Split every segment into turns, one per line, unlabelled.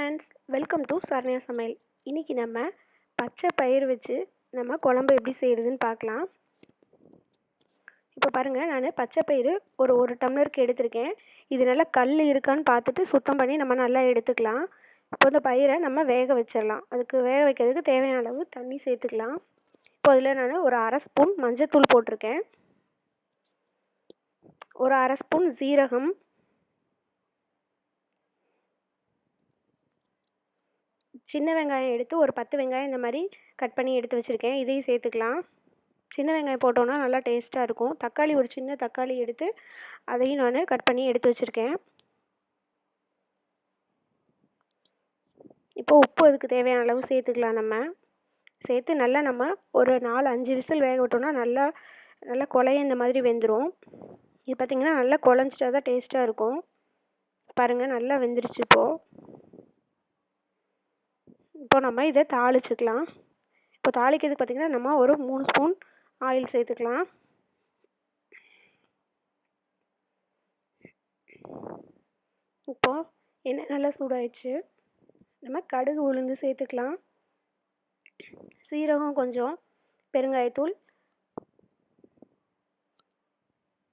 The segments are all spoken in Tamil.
ஃப்ரெண்ட்ஸ், வெல்கம் டு சரண்யா சமையல். இன்றைக்கி நம்ம பச்சை பயிறு வச்சு நம்ம குழம்பு எப்படி செய்கிறதுன்னு பார்க்கலாம். இப்போ பாருங்கள், நான் பச்சை பயிறு ஒரு டம்ளருக்கு எடுத்திருக்கேன். இது நல்லா கல் இருக்கான்னு பார்த்துட்டு சுத்தம் பண்ணி நம்ம நல்லா எடுத்துக்கலாம். இப்போ இந்த பயிரை நம்ம வேக வச்சிடலாம். அதுக்கு வேக வைக்கிறதுக்கு தேவையான அளவு தண்ணி சேர்த்துக்கலாம். இப்போ அதில் நான் ஒரு அரை ஸ்பூன் மஞ்சத்தூள் போட்டிருக்கேன், ஒரு அரை ஸ்பூன் சீரகம், சின்ன வெங்காயம் எடுத்து ஒரு 10 வெங்காயம் இந்த மாதிரி கட் பண்ணி எடுத்து வச்சுருக்கேன். இதையும் சேர்த்துக்கலாம். சின்ன வெங்காயம் போட்டோன்னா நல்லா டேஸ்ட்டாக இருக்கும். தக்காளி ஒரு சின்ன தக்காளி எடுத்து அதையும் நான் கட் பண்ணி எடுத்து வச்சுருக்கேன். இப்போது உப்பு அதுக்கு தேவையான அளவு சேர்த்துக்கலாம். நம்ம சேர்த்து நல்லா நம்ம ஒரு 4-5 விசில் வேக விட்டோம்னா நல்லா குழைய இந்த மாதிரி வெந்துடும். இது பார்த்திங்கன்னா நல்லா குழஞ்சிட்டா தான் டேஸ்ட்டாக இருக்கும். பாருங்கள், நல்லா வெந்துருச்சு. இப்போ நம்ம இதை தாளிச்சுக்கலாம். இப்போ தாளிக்கிறதுக்கு பார்த்திங்கன்னா நம்ம ஒரு 3 ஸ்பூன் ஆயில் சேர்த்துக்கலாம். இப்போது எண்ணெய் நல்லா சூடாயிடுச்சு. நம்ம கடுகு உளுந்து சேர்த்துக்கலாம், சீரகம் கொஞ்சம், பெருங்காயத்தூள்,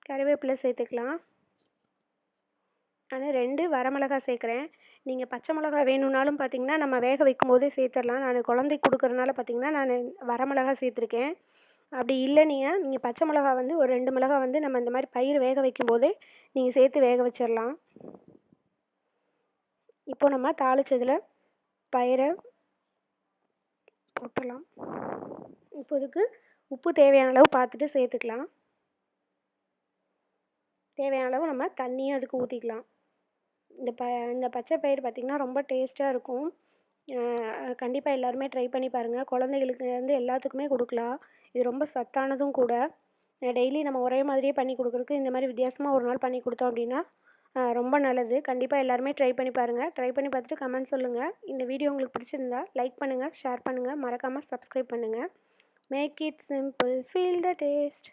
கறிவேப்பிலை சேர்த்துக்கலாம். நான் 2 வரமிளகாய் சேர்க்குறேன். நீங்கள் பச்சை மிளகா வேணும்னாலும் பார்த்திங்கன்னா நம்ம வேக வைக்கும் போதே சேர்த்துடலாம். நான் குழந்தைக்கு கொடுக்குறதுனால பார்த்திங்கன்னா நான் வரமிளகா சேர்த்துருக்கேன். அப்படி இல்லை, நீங்கள் பச்சை மிளகா ஒரு 2 மிளகா நம்ம இந்த மாதிரி பயிர் வேக வைக்கும் போதே நீங்கள் சேர்த்து வேக வச்சிடலாம். இப்போ நம்ம தாளிச்சதில் பயிரை போட்டலாம். இப்போதுக்கு உப்பு தேவையான அளவு பார்த்துட்டு சேர்த்துக்கலாம். தேவையான அளவு நம்ம தண்ணியும் அதுக்கு ஊற்றிக்கலாம். இந்த பச்சை பயிர் பார்த்திங்கன்னா ரொம்ப டேஸ்ட்டாக இருக்கும். கண்டிப்பாக எல்லாருமே ட்ரை பண்ணி பாருங்கள். குழந்தைகளுக்கு எல்லாத்துக்குமே கொடுக்கலாம். இது ரொம்ப சத்தானதும் கூட. டெய்லி நம்ம ஒரே மாதிரியே பண்ணி கொடுக்குறதுக்கு இந்த மாதிரி வித்தியாசமாக ஒரு நாள் பண்ணி கொடுத்தோம் அப்படின்னா ரொம்ப நல்லது. கண்டிப்பாக எல்லாருமே ட்ரை பண்ணி பாருங்கள். ட்ரை பண்ணி பார்த்துட்டு கமெண்ட் சொல்லுங்கள். இந்த வீடியோ உங்களுக்கு பிடிச்சிருந்தா லைக் பண்ணுங்கள், ஷேர் பண்ணுங்கள், மறக்காமல் சப்ஸ்கிரைப் பண்ணுங்கள். Make it simple, feel the taste.